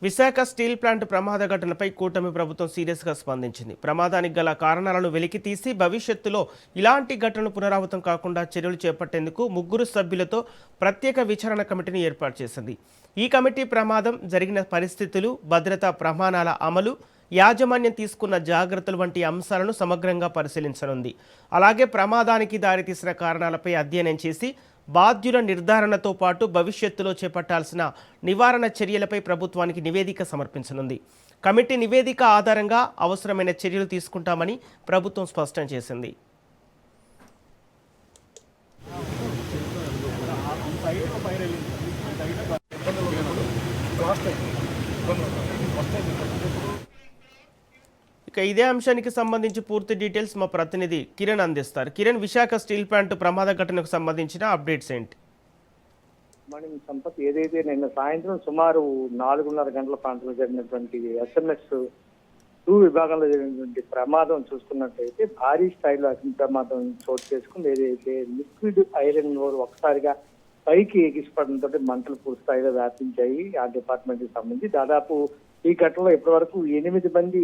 Visakha steel plant ప్రమాద ఘటనపై కూటమి ప్రభుత్వం సీరియస్గా స్పందించింది. ప్రమాదానికి గల కారణాలను వెలికితీసి భవిష్యత్తులో ఇలాంటి ఘటనలు పునరావృతం కాకుండా చర్యలు చేపట్టేందుకు 3 సభ్యులతో ప్రత్యేక విచారణ కమిటీని ఏర్పాటు చేసింది. ఈ కమిటీ ప్రమాదం జరిగిన పరిస్థితులు, భద్రతా ప్రమాణాల అమలు, యాజమాన్యం తీసుకున్న జాగ్రత్తలు వంటి అంశాలను సమగ్రంగా పరిశీలించనుంది. అలాగే ప్రమాదానికి దారితీసిన కారణాలపై అధ్యయనం చేసి బాధ్యుల నిర్ధారణతో పాటు భవిష్యత్తులో చేపట్టాల్సిన నివారణ చర్యలపై ప్రభుత్వానికి నివేదిక సమర్పించనుంది. కమిటీ నివేదిక ఆధారంగా అవసరమైన చర్యలు తీసుకుంటామని ప్రభుత్వం స్పష్టం చేసింది. ఇక ఇదే అంశానికి సంబంధించి పూర్తి డీటెయిల్స్ మా ప్రతినిధి కిరణ్ అందిస్తారు. కిరణ్, విశాఖ స్టీల్ ప్లాంట్ ప్రమాద ఘటనకు సంబంధించిన అప్డేట్స్ ఏంటి? మార్నింగ్ సంపత్, ఏదైతే నిన్న సాయంత్రం సుమారు 4:30 గంటల ప్రాంతంలో జరిగినటువంటి SMS 2 విభాగంలో జరిగినటువంటి ప్రమాదం చూసుకున్నట్లయితే భారీ స్థాయిలో అగ్ని ప్రమాదం చోటు చేసుకుంది. ఏదైతే లిక్విడ్ ఐరన్ ఓర్ ఒక్కసారిగా పైకి ఎగిసిపడంతో మంటలు పూర్తి స్థాయిలో వ్యాపించాయి. ఆ డిపార్ట్మెంట్ కి సంబంధించి దాదాపు ఈ ఘటనలో ఇప్పటి వరకు 8 మంది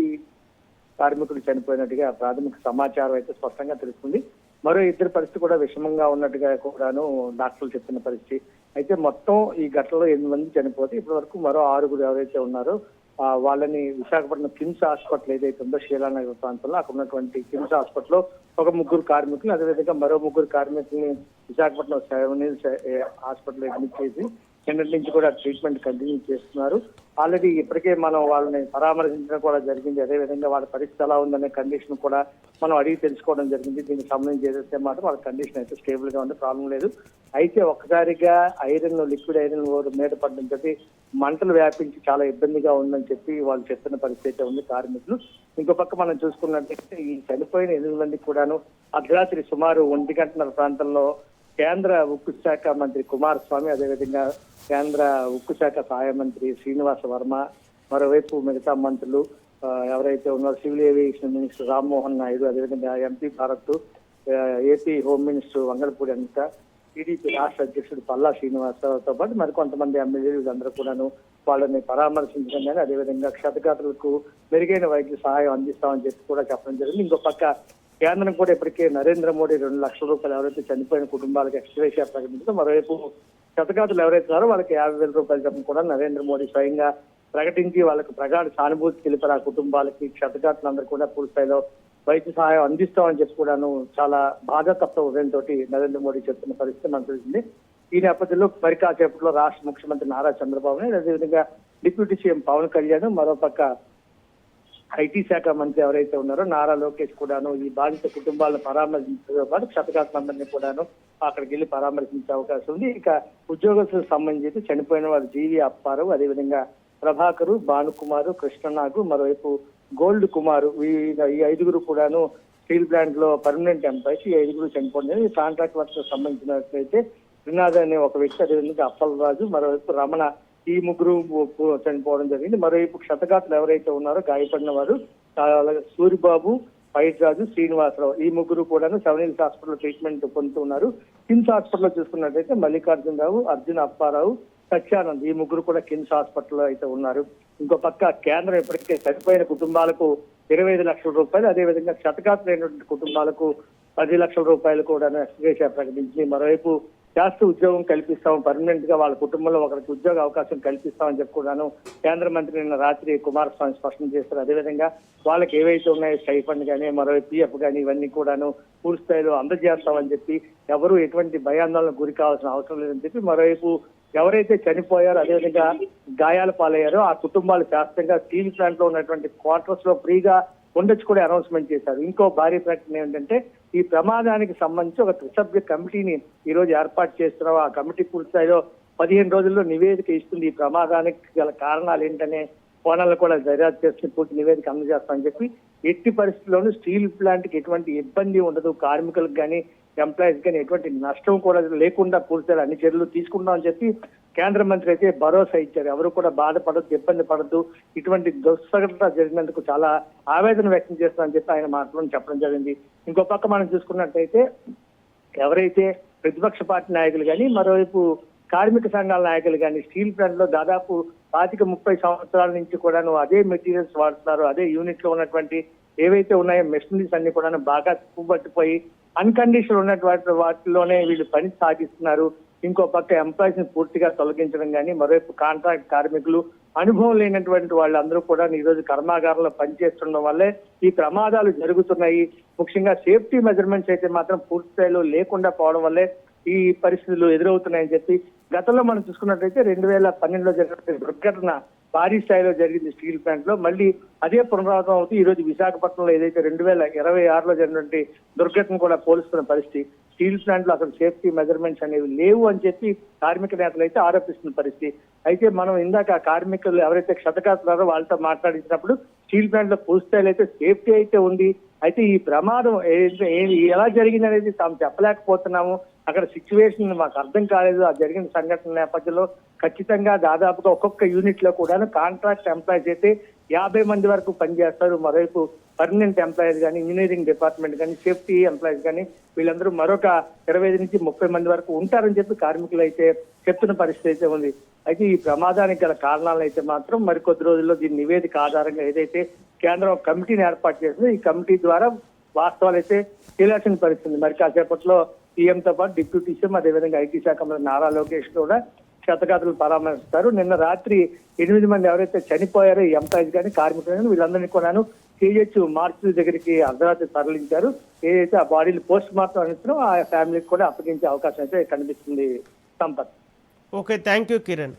కార్మికులు చనిపోయినట్టుగా ప్రాథమిక సమాచారం అయితే స్పష్టంగా తెలుస్తుంది. మరో 2 పరిస్థితి కూడా విషమంగా ఉన్నట్టుగా కూడాను డాక్టర్లు చెప్తున్న పరిస్థితి. అయితే మొత్తం ఈ ఘటనలో 8 మంది చనిపోతే ఇప్పటి వరకు మరో 6 ఎవరైతే ఉన్నారో వాళ్ళని విశాఖపట్నం కిమ్స్ హాస్పిటల్ ఏదైతే ఉందో శీలానగర్ ప్రాంతంలో అక్కడ ఉన్నటువంటి కిమ్స్ హాస్పిటల్లో ఒక 3 కార్మికులు, అదేవిధంగా మరో 3 కార్మికుల్ని విశాఖపట్నం హాస్పిటల్ అడ్మిట్ చేసి నిన్నటి నుంచి కూడా ట్రీట్మెంట్ కంటిన్యూ చేస్తున్నారు. ఆల్రెడీ ఇప్పటికే మనం వాళ్ళని పరామర్శించడం కూడా జరిగింది. అదేవిధంగా వాళ్ళ పరిస్థితి ఎలా ఉందనే కండిషన్ కూడా మనం అడిగి తెలుసుకోవడం జరిగింది. దీనికి సంబంధించి చేసేస్తే మాత్రం వాళ్ళ కండిషన్ అయితే స్టేబుల్ గా ఉంది, ప్రాబ్లం లేదు. అయితే ఒక్కసారిగా లిక్విడ్ ఐరన్ ఓర్ మీద పడడంతో మంటలు వ్యాపించి చాలా ఇబ్బందిగా ఉందని చెప్పి వాళ్ళు చెప్తున్న పరిస్థితి అయితే ఉంది కార్మికులు. ఇంకో పక్క మనం చూసుకున్నట్టయితే ఈ చనిపోయిన 8 మందికి కూడాను అర్ధరాత్రి సుమారు 1:30 ప్రాంతంలో కేంద్ర ఉక్కు శాఖ మంత్రి కుమారస్వామి, అదేవిధంగా కేంద్ర ఉక్కు శాఖ సహాయ మంత్రి శ్రీనివాస వర్మ, మరోవైపు మిగతా మంత్రులు ఎవరైతే ఉన్నారో civil aviation minister Rammohan Naidu, అదేవిధంగా MP Bharat, AP home minister Vangalapudi Anitha, TDP రాష్ట్ర అధ్యక్షుడు పల్లా శ్రీనివాసరావుతో పాటు మరికొంతమంది ఎమ్మెల్యేలు వీళ్ళందరూ కూడాను వాళ్ళని పరామర్శించడం కానీ అదేవిధంగా క్షతగాత్రులకు మెరుగైన వైద్య సహాయం అందిస్తామని చెప్పి కూడా చెప్పడం జరిగింది. ఇంకో పక్క కేంద్రం కూడా ఇప్పటికే నరేంద్ర మోడీ 2 లక్షల రూపాయలు ఎవరైతే చనిపోయిన కుటుంబాలకు ఎక్స్గ్రేషియా ప్రకటించిందో, మరోవైపు క్షతగాతులు ఎవరైతే ఉన్నారో వాళ్ళకి 50,000 రూపాయలు చెప్పడం కూడా నరేంద్ర మోడీ స్వయంగా ప్రకటించి వాళ్ళకి ప్రగాఢ సానుభూతి తెలిపారు. ఆ కుటుంబాలకి క్షతగాతులందరూ కూడా పూర్తి స్థాయిలో వైద్య సహాయం అందిస్తామని చెప్పి కూడాను చాలా బాధాతప్త ఉదయంతో నరేంద్ర మోడీ చెప్తున్న పరిస్థితి మనకు తెలిసింది. ఈ నేపథ్యంలో మరి కాసేపట్లో రాష్ట్ర ముఖ్యమంత్రి నారా చంద్రబాబు నాయుడు, అదేవిధంగా డిప్యూటీ సీఎం పవన్ కళ్యాణ్, మరోపక్క ఐటీ శాఖ మంత్రి ఎవరైతే ఉన్నారో నారా లోకేష్ కూడాను ఈ బాధిత కుటుంబాలను పరామర్శించడంతో పాటు క్షతగాత్రులందరినీ కూడాను అక్కడికి వెళ్ళి పరామర్శించే అవకాశం ఉంది. ఇక ఉద్యోగస్తులకు సంబంధించి చనిపోయిన వారు జీవి అప్పారావు, అదేవిధంగా ప్రభాకరు, భానుకుమారు, కృష్ణనాగు, మరోవైపు గోల్డ్ కుమారు, ఈ 5 కూడాను స్టీల్ ప్లాంట్ లో పర్మనెంట్ ఎంప్లాయీస్. ఈ 5 చనిపోయింది. ఈ కాంట్రాక్ట్ వర్క్ సంబంధించినట్లయితే శ్రీనాథ్ అనే ఒక వ్యక్తి, అదేవిధంగా అప్పలరాజు, మరోవైపు రమణ, ఈ 3 చనిపోవడం జరిగింది. మరోవైపు క్షతగాతులు ఎవరైతే ఉన్నారో గాయపడిన వారు సూరిబాబు, పైట్రాజు, శ్రీనివాసరావు, ఈ 3 కూడాను సెవెన్ హాస్పిటల్ ట్రీట్మెంట్ పొందుతున్నారు. కిమ్స్ హాస్పిటల్లో చూసుకున్నట్లయితే మల్లికార్జునరావు, అర్జున్ అప్పారావు, సత్యానంద్, ఈ 3 కూడా కిమ్స్ హాస్పిటల్లో అయితే ఉన్నారు. ఇంకో పక్క కేంద్రం ఇప్పటికే చనిపోయిన కుటుంబాలకు 25 లక్షల రూపాయలు, అదేవిధంగా క్షతగాతులైనటువంటి కుటుంబాలకు 10 లక్షల రూపాయలు కూడా ఎక్స్గ్రేషియా ప్రకటించింది. మరోవైపు శాస్త్ర ఉద్యోగం కల్పిస్తాం, పర్మనెంట్ గా వాళ్ళ కుటుంబంలో ఒకరికి ఉద్యోగ అవకాశం కల్పిస్తామని చెప్పుకున్నాను కేంద్ర మంత్రి నిన్న రాత్రి కుమారస్వామి స్పష్టం చేస్తారు. అదేవిధంగా వాళ్ళకి ఏవైతే ఉన్నాయో స్టైఫండ్ కానీ మరోవైపు పిఎఫ్ కానీ ఇవన్నీ కూడాను పూర్తి స్థాయిలో అందజేస్తామని చెప్పి ఎవరు ఎటువంటి భయాందోళనకు గురి కావాల్సిన అవసరం లేదని చెప్పి, మరోవైపు ఎవరైతే చనిపోయారో అదేవిధంగా గాయాల పాలయ్యారో ఆ కుటుంబాలు శాస్త్రంగా స్టీల్ ప్లాంట్ లో ఉన్నటువంటి క్వార్టర్స్ లో ఫ్రీగా ఉండొచ్చు కూడా అనౌన్స్మెంట్ చేశారు. ఇంకో భారీ ప్రకటన ఏంటంటే ఈ ప్రమాదానికి సంబంధించి ఒక త్రిసభ్య కమిటీని ఈ రోజు ఏర్పాటు చేస్తున్నాం. ఆ కమిటీ పూర్తి స్థాయిలో 15 రోజుల్లో నివేదిక ఇస్తుంది. ఈ ప్రమాదానికి గల కారణాలు ఏంటనే కోణాలను కూడా దర్యాప్తు చేసి పూర్తి నివేదిక అందజేస్తామని చెప్పి, ఎట్టి పరిస్థితుల్లోనూ స్టీల్ ప్లాంట్ కి ఎటువంటి ఇబ్బంది ఉండదు, కార్మికులకు కానీ ఎంప్లాయీస్ కానీ ఎటువంటి నష్టం కూడా లేకుండా పూర్తిగా అన్ని చర్యలు తీసుకుంటామని చెప్పి కేంద్ర మంత్రి అయితే భరోసా ఇచ్చారు. ఎవరు కూడా బాధపడద్దు, ఇబ్బంది పడద్దు, ఇటువంటి దుస్సఘటన జరిగినందుకు చాలా ఆవేదన వ్యక్తం చేస్తామని చెప్పి ఆయన మాటలను చెప్పడం జరిగింది. ఇంకో పక్క మనం చూసుకున్నట్టయితే ఎవరైతే ప్రతిపక్ష పార్టీ నాయకులు కానీ మరోవైపు కార్మిక సంఘాల నాయకులు కానీ స్టీల్ ప్లాంట్ లో దాదాపు 25-30 సంవత్సరాల నుంచి కూడాను అదే మెటీరియల్స్ వాడుతున్నారు. అదే యూనిట్ లో ఉన్నటువంటి ఏవైతే ఉన్నాయో మెషినరీస్ అన్ని కూడా బాగా పట్టిపోయి అన్కండిషన్ ఉన్నటువంటి వాటిలోనే వీళ్ళు పని సాగిస్తున్నారు. ఇంకో పక్క ఎంప్లాయీస్ ని పూర్తిగా తొలగించడం కానీ, మరోవైపు కాంట్రాక్ట్ కార్మికులు, అనుభవం లేనటువంటి వాళ్ళందరూ కూడా ఈ రోజు కర్మాగారంలో పనిచేస్తుండడం వల్లే ఈ ప్రమాదాలు జరుగుతున్నాయి. ముఖ్యంగా సేఫ్టీ మెజర్మెంట్స్ అయితే మాత్రం పూర్తి స్థాయిలో లేకుండా పోవడం వల్లే ఈ పరిస్థితులు ఎదురవుతున్నాయని చెప్పి గతంలో మనం చూసుకున్నట్లయితే 2012లో జరిగిన దుర్ఘటన భారీ స్థాయిలో జరిగింది స్టీల్ ప్లాంట్ లో. మళ్ళీ అదే పునరావృతం అవుతూ ఈ రోజు విశాఖపట్నంలో ఏదైతే 2026లో జరిగినటువంటి దుర్ఘటన కూడా పోలుస్తున్న పరిస్థితి. స్టీల్ ప్లాంట్ లో అసలు సేఫ్టీ మెజర్మెంట్స్ అనేవి లేవు అని చెప్పి కార్మిక నేతలు అయితే ఆరోపిస్తున్న పరిస్థితి. అయితే మనం ఇందాక కార్మికులు ఎవరైతే క్షతగాత్రులారో వాళ్ళతో మాట్లాడించినప్పుడు స్టీల్ ప్లాంట్ లో పూర్తి స్థాయిలో అయితే సేఫ్టీ అయితే ఉంది. అయితే ఈ ప్రమాదం ఎలా జరిగింది అనేది తాము చెప్పలేకపోతున్నాము. అక్కడ సిచ్యువేషన్ మాకు అర్థం కాలేదు. ఆ జరిగిన సంఘటన నేపథ్యంలో ఖచ్చితంగా దాదాపుగా ఒక్కొక్క యూనిట్ లో కూడా కాంట్రాక్ట్ ఎంప్లాయీస్ అయితే 50 మంది వరకు పనిచేస్తారు. మరోవైపు పర్మనెంట్ ఎంప్లాయీస్ కానీ, ఇంజనీరింగ్ డిపార్ట్మెంట్ కానీ, సేఫ్టీ ఎంప్లాయీస్ కానీ వీళ్ళందరూ మరొక 25 నుంచి 30 మంది వరకు ఉంటారని చెప్పి కార్మికులు అయితే చెప్తున్న పరిస్థితి అయితే ఉంది. అయితే ఈ ప్రమాదానికి గల కారణాలను అయితే మాత్రం మరికొద్ది రోజుల్లో దీని నివేదిక ఆధారంగా ఏదైతే కేంద్రం ఒక కమిటీని ఏర్పాటు చేసిందో ఈ కమిటీ ద్వారా వాస్తవాలు అయితే తేలాల్సిన పరిస్థితి. మరి కాసేపట్లో సీఎంతో పాటు డిప్యూటీ సీఎం, అదేవిధంగా ఐటీ శాఖ మంత్రి నారా లోకేష్ కూడా క్షతగాత్రులు పరామర్శిస్తారు. నిన్న రాత్రి 8 మంది ఎవరైతే చనిపోయారో ఈ ఎంప్లాయీస్ కానీ, కార్మికులు కానీ వీళ్ళందరినీ కూడాను కేజీహెచ్ మార్చి దగ్గరికి అర్ధరాత్రి తరలించారు. ఏదైతే ఆ బాడీలు పోస్ట్ మార్టం అనంతరం ఆ ఫ్యామిలీకి కూడా అప్పగించే అవకాశం అయితే కనిపిస్తుంది. Sampath. Okay, thank you Kiran.